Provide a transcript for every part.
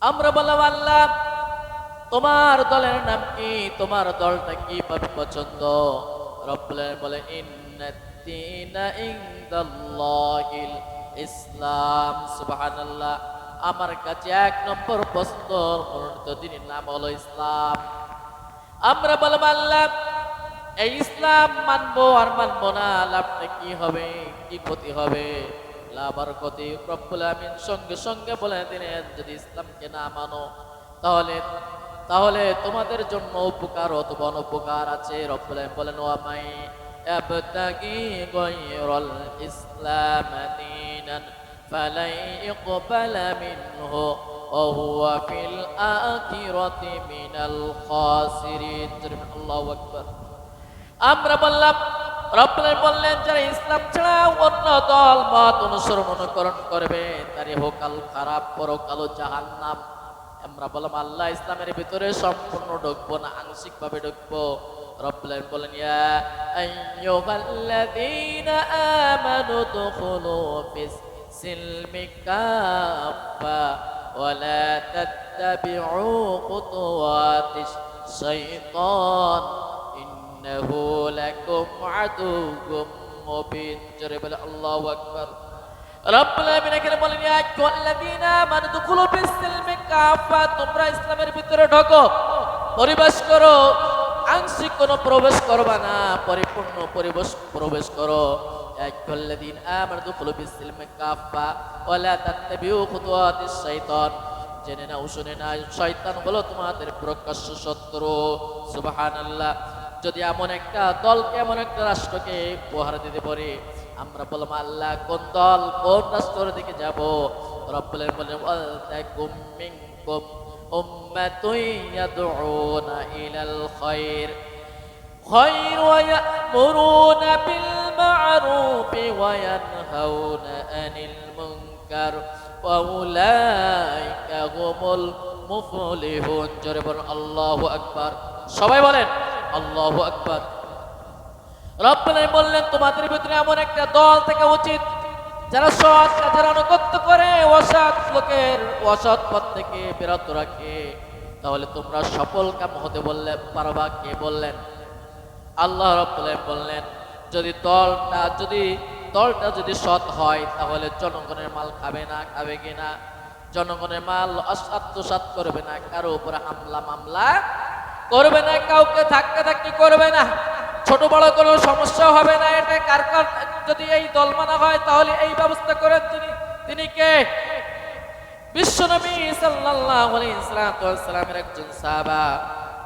আমরা বললাম আল্লাহ তোমার দলের নাম কি, তোমার দলটা কি পাবে পছন্দ? রব্বুল আলামিন বলে ইন্নাদ-দীনা ইনদাল্লাহিল ইসলাম। সুবহানাল্লাহ, আমার কাছে এক নম্বর পছন্দ মনোনীত দিনের নাম হলো ইসলাম। আমরা বললাম আল্লাহ এই ইসলাম মানবো আর মানবো না, লাভটা কি হবে, কি ক্ষতি হবে? লাভ আর ক্ষতি রব্বুল আমিন সঙ্গে সঙ্গে বলে দিলেন, যদি ইসলামকে না মানো তাহলে তাহলে তোমাদের জন্য উপকার অথবা অনুপকার আছে। রব্বুল আমিন বলেন ওয়ামাই ইয়াবতাগি গায়রাল ইসলাম দীনান ফালাই ইকবালা মিনহু ওয়া হুয়া ফিল আখিরাতি মিনাল খাসিরিন। আল্লাহু আকবার। আমরা বললাম, রব্বুল আলামিন বললেন যারা ইসলাম ছাড়া অন্য দল মত অনুকরণ করবে তার ইহকাল খারাপ, পরকাল জাহান্নাম। আমরা বললাম আল্লাহ ইসলামের ভিতরে সম্পূর্ণ ঢুকবো না, আংশিক ভাবে ঢুকবো। রব্বুল আলামিন বলেন ইয়া আইয়ুহাল্লাযীনা আমানু দুখুলু ফিস সিলমি কাফা ওয়া লা তাত্তাবিউ খুতুওয়াতিশ শাইতান ইন্নাহু লাকুম আদুউম মুবিন। জোরে বলে আল্লাহু আকবার। রব্বুল আলামিন এখানে বলেন ইয়া আইয়ুহাল্লাযীনা আমানু দুখুলু ফিস সিলমি কাফা, তোমরা ইসলামের ভিতরে ঢোকো, প্রবেশ করো, আংশিক কোনো প্রবেশ করবা না, পরিপূর্ণ প্রবেশ করো। ইয়া আইয়ুহাল্লাযীনা আমানু দুখুলু ফিস সিলমি কাফা ওয়া লা তাত্তাবিউ খুতুওয়াতিশ শাইতান, জেনে নাও শুনে না শয়তান হলো তোমাদের প্রকাশ্য শত্রু। সুবহানাল্লাহ। যদি এমন একটা দলকে, এমন একটা রাষ্ট্রকে উপহার দিতে পারি, আমরা বললাম আল্লাহ কোন দল, কোন রাষ্ট্রের দিকে যাব? রব্বুল আলামিন বলেন ওয়ালতাকুম মিনকুম উম্মাতুন ইয়াদউনা ইলাল খায়র ওয়া ইয়া'মুরুনা বিল মা'রুফি ওয়া ইয়ানহাউনা আনিল মুনকার ওয়া উলাইকা হুমুল মুফলিহুন। জোরে বলুন আল্লাহু আকবার। সবাই বলেন আল্লাহু আকবার। রব্বুল আলামিন বললেন তোমাদের ভিতরে এমন একটা দল থাকা উচিত যারা সৎ কাজের আনুগত্য করে, অসৎ লোকের অসৎ পথ থেকে বিরত রাখে, তাহলে তোমরা সফল কাম হতে পারবা। কে বললেন? আল্লাহ রাব্বুল আলামিন বললেন যদি দলটা যদি সৎ হয় তাহলে জনগণের মাল খাবে না, খাবে কিনা? জনগণের মাল আত্মসাৎ করবে না, কারো উপরে হামলা মামলা করবে না, কাউকে ধাক্কাধাক্কি করবে না, ছোট বড় কোনো সমস্যা হবে না। এটা কার যদি এই দল মানা হয় তাহলে এই ব্যবস্থা করেন তিনি কে? বিশ্বনবী সাল্লাল্লাহু আলাইহি ওয়াসাল্লামের একজন সাহাবা,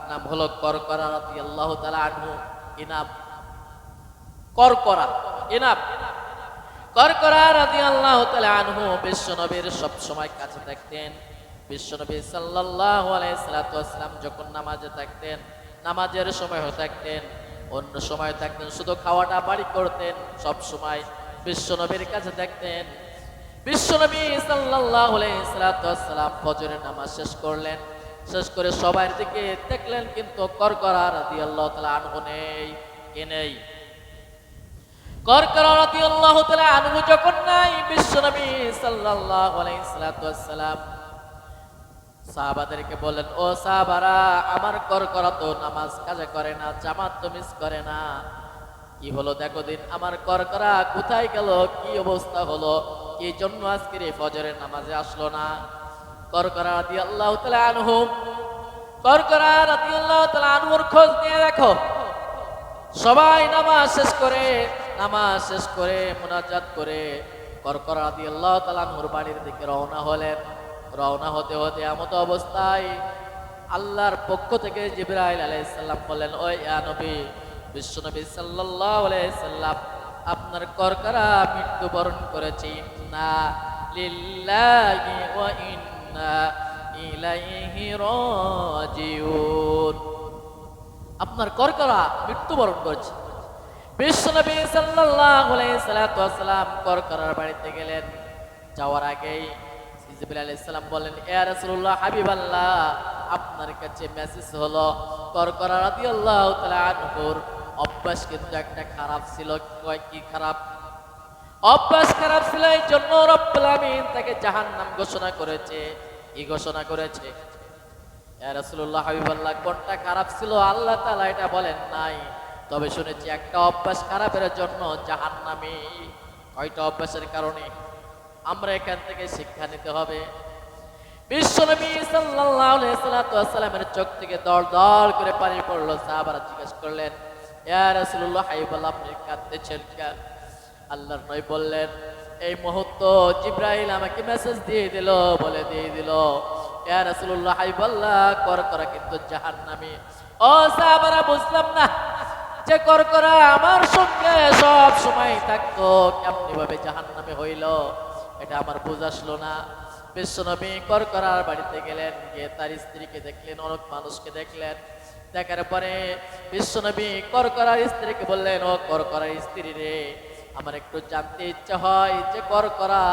নাম হলো করকরা রাদিয়াল্লাহু তাআলা আনহু। করকরা রাদিয়াল্লাহু তাআলা আনহু বিশ্বনবীর সব সময় কাছে থাকতেন। বিশ্বনবী সাল্লাল্লাহু আলাইহি ওয়াসাল্লাম যখন নামাজে থাকতেন, নামাজের সময় থাকতেন, অন্য সময় থাকতেন, শুধু খাওয়াটা বাড়ি করতেন, সব সময় বিশ্বনবীর কাছে থাকতেন। বিশ্বনবী সাল্লাল্লাহু আলাইহি ওয়াসাল্লাম ফজরের নামাজ শেষ করলেন, শেষ করে সবার দিকে দেখলেন, কিন্তু করকরা রাদিয়াল্লাহু তাআলা আনহু নেই। কে নেই? করকরা রাদিয়াল্লাহু তাআলা আনহু যখন নাই, বিশ্বনবী সাল্লাল্লাহু আলাইহি ওয়াসাল্লাম সাহাবাদেরকে বলেন ও সাহাবারা, আমার করকরা তো নামাজ কাজা করে না, জামাত তো মিস করে না, কি হলো দেখো দিন, আমার করকরা কোথায় গেল, কি অবস্থা হলো, কি জন্য আজকের এই ফজরের নামাজে আসলো না? করকরা রাদিয়াল্লাহু তাআলা আনহুর খোঁজ নিয়ে দেখো। সবাই নামাজ শেষ করে মুনাজাত করে করকরা রাদিয়াল্লাহু তাআলা আনহুর বাড়ির দিকে রওনা হলেন। রওনা হতে হতে এমত অবস্থায় আল্লাহর পক্ষ থেকে জিবরাইল আলাইহিস সালাম বললেন, ও ইয়া নবী, বিশ্বনবী সাল্লাল্লাহু আলাইহি সাল্লাম আপনার করকরা মৃত্যুবরণ করেছে, ইন্না লিল্লাহি ওয়া ইন্না ইলাইহি রাজিউন। আপনার করকরা মৃত্যুবরণ করেছে। বিশ্বনবী সাল্লাল্লাহু আলাইহি সাল্লাম করকরার বাড়িতে গেলেন। যাওয়ার আগেই জিবরাইল আলাইহিস সালাম বলেন, ইয়া রাসূলুল্লাহ, হাবিবাল্লাহ, আপনার কাছে মেসেজ হলো করকরা রাদিয়াল্লাহু তাআলা আনহুর অভ্যাস কিন্তু একটা খারাপ ছিল। কি খারাপ? অভ্যাস খারাপ ছিল, এই জন্য রব্বুল আমিন তাকে জাহান্নাম ঘোষণা করেছে। কি ঘোষণা করেছে? ইয়া রাসূলুল্লাহ হাবিবাল্লাহ, কোনটা খারাপ ছিল আল্লাহ তাআলা এটা বলেন নাই, তবে শুনেছি একটা অভ্যাস খারাপের জন্য জাহান্নামী। কয়টা অভ্যাসের কারণে? আমরা এখান থেকে শিক্ষা নিতে হবে। বিশ্বনবী সাল্লাল্লাহু আলাইহি সাল্লামের চোখ থেকে দর দর করে পানি পড়লো। সাহাবারা জিজ্ঞেস করলেন, ইয়া রাসূলুল্লাহ হাবিবাল্লাহ, আপনি কাঁদতেছেন কেন? আল্লাহর নবী বললেন, এই মুহূর্ত জিবরাইল আমাকে মেসেজ দিয়ে দিল, বলে দিয়ে দিল, ইয়া রাসূলুল্লাহ হাবিবাল্লাহ, করকরা কিন্তু জাহান্নামী। ও সাহাবারা, বুঝলাম না যে করকরা আমার সঙ্গে সব সময় থাকতো, কেমনি ভাবে জাহান্নামী হইল, এটা আমার বুঝ আসলো না। বিশ্বনবী করকরার বাড়িতে গেলেন, গিয়ে তার স্ত্রীকে দেখলেন, অনেক মানুষকে দেখলেন। দেখার পরে বিশ্বনবী করকরার স্ত্রীকে বললেন, ও করকরার স্ত্রী রে, আমার একটু জানতে ইচ্ছা হয় যে করকরা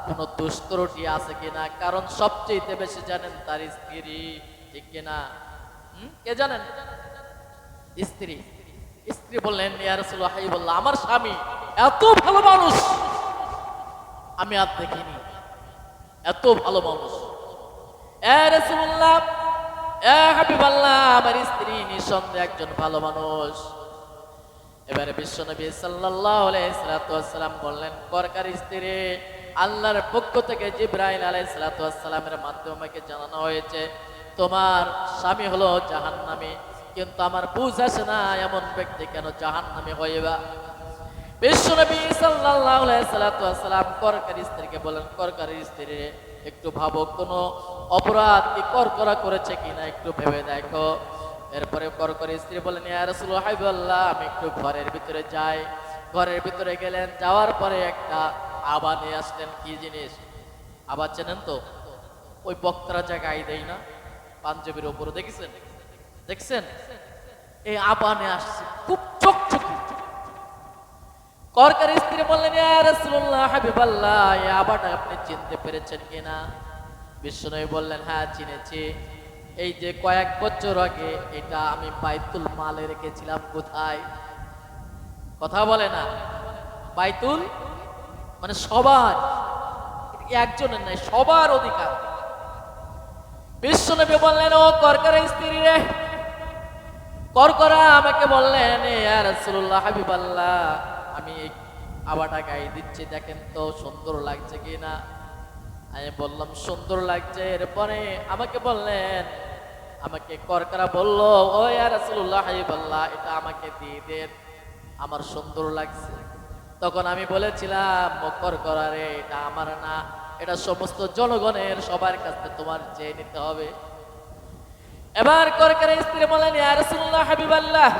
কোন দুষ্ত্রুটি আছে কিনা, কারণ সবচেয়ে বেশি জানেন তার স্ত্রী, ঠিক কিনা? কে জানেন? স্ত্রী। স্ত্রী বললেন, ইয়া রাসূলুল্লাহ হাবিবাল্লাহ, আমার স্বামী এত ভালো মানুষ আমি আর দেখিনি, এত ভালো মানুষ। ইয়া রাসূলুল্লাহ, ইয়া হাবিবাল্লাহ, আমার স্ত্রী নিঃসন্দেহে একজন ভালো মানুষ। এবারে বিশ্বনবী সাল্লাল্লাহু আলাইহি সাল্লাম বললেন, করকার স্ত্রী, আল্লাহর পক্ষ থেকে জিবরাইল আলাইহিস সালামের মাধ্যমে আমাকে জানানো হয়েছে তোমার স্বামী হলো জাহান্নামী, কিন্তু আমার বুঝ আসে না এমন ব্যক্তি কেন জাহান্নামী হইবা। বিশ্বনবী সাল্লাল্লাহু আলাইহি সাল্লাম করকার স্ত্রীকে বলেন, করকার স্ত্রী, একটু ভাবো কোনো অপরাধ কি করকরা করেছে কিনা একটু ভেবে দেখো। এরপরে করকর স্ত্রী বলেন, ইয়া রাসূলুল্লাহ হাবিবাল্লাহ, আমি একটু ঘরের ভিতরে যাই। ঘরের ভিতরে গেলেন, যাওয়ার পরে একটা আবা নিয়ে আসলেন। কি জিনিস? আবা চেনেন তো? ওই বক্তারা জায়গায় দেয় না, পাঞ্জাবির উপরে, দেখেছেন? দেখছেন? এই আবা নিয়ে আসছে, খুব চকচকে। করকার স্ত্রী বললেন, ইয়া রাসূলুল্লাহ হাবিবাল্লাহ, এই আবাটা আপনি চিনতে পেরেছেন কিনা? বিশ্বনবী বললেন, হ্যাঁ চিনেছি। এই যে কয়েক বছর আগে এটা আমি বাইতুল মালে রেখেছিলাম। কোথায়? কথা বলে না। বাইতুল মানে সবার, একজনের নাই, সবার অধিকার। বিশ্বনবী বললেন, ও করকরা স্ত্রী রে, করকরা আমাকে বললেন, ইয়া রাসূলুল্লাহ হাবিবাল্লাহ, আমি এই আবাটা গায়ে দিচ্ছি, দেখেন তো সুন্দর লাগছে কিনা। আমি বললাম সুন্দর লাগছে। এরপরে আমাকে বললেন, আমাকে করকরা বলল, ও ইয়া রাসূলুল্লাহ হাবিবাল্লাহ, এটা আমাকে দিয়ে দেন, আমার সুন্দর লাগছে। তখন আমি বলেছিলাম, করকরা রে, এটা আমার না, এটা সমস্ত জনগণের, সবার কাছে তোমার চেয়ে নিতে হবে। এবার করকরা স্ত্রী বলেন, ইয়া রাসূলুল্লাহ হাবিবাল্লাহ,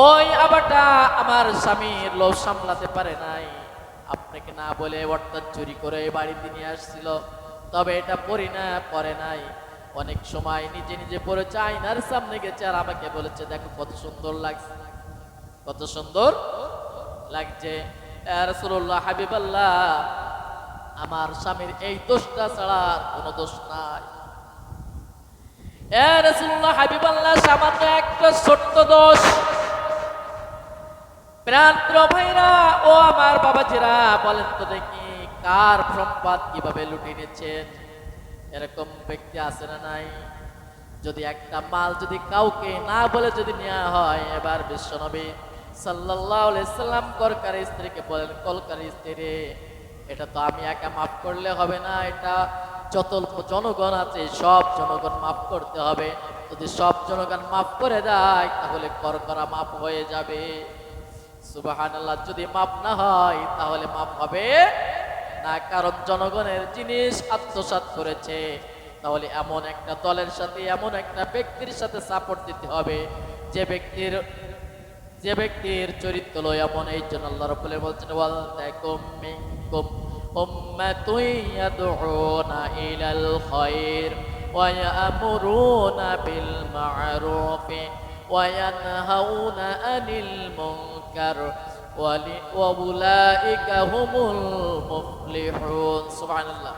ওই আবাটা আমার স্বামীর লোভ সামলাতে পারে নাই, আপনাকে না বলে অর্থাৎ চুরি করে বাড়িতে নিয়ে আসছিল, তবে এটা পরি না, পরে নাই। অনেক সময় নিজে নিজে পড়েছে, আয়নার সামনে গেছে আর আমাকে বলেছে, দেখো কত সুন্দর লাগছে, কত সুন্দর লাগছে। ইয়া রাসূলুল্লাহ হাবিবাল্লাহ, আমার স্বামীর এই দোষটা ছাড়া কোনো দোষ নাই। ইয়া রাসূলুল্লাহ হাবিবাল্লাহ, সামান্য একটা ছোট্ট দোষ। প্রাণপ্রিয় ভাইরা ও আমার বাবাজিরা, বলেন তো দেখি, কার সম্পদ কিভাবে লুটে নিচ্ছেন? এরকম ব্যক্তি আছে না নাই? যদি একটা মাল যদি কাউকে না বলে যদি নেওয়া হয়, এবার বিশ্বনবী সাল্লাল্লাহু আলাইহি সাল্লাম করকার স্ত্রীকে বলেন, করকার স্ত্রী, এটা তো আমি একা মাফ করলে হবে না, এটা যত জনগণ আছে সব জনগণ মাফ করতে হবে। যদি সব জনগণ মাফ করে দেয় তাহলে করকরা মাফ হয়ে যাবে। সুবহানাল্লাহ। যদি মাফ না হয় তাহলে মাফ হবে না, কারণ জনগণের জিনিস আত্মসাৎ করেছে। তাহলে এমন একটা দলের সাথে, এমন একটা ব্যক্তির সাথে সাপোর্ট দিতে হবে যে ব্যক্তির চরিত্র লয় এমন। এই জন্য আল্লাহ রাব্বুল আলামিন বলছেন, ওয়াল তাকুম মিনকুম উম্মাতুন ইয়াদউনা ইলাল খায়র ওয়া ইয়ামুরুনা বিল মা'রুফ ওয়া ইয়ানহাউনা আনিল মুনকার ওয়া উলাইকা হুমুল মুফলিহুন। সুবহানাল্লাহ।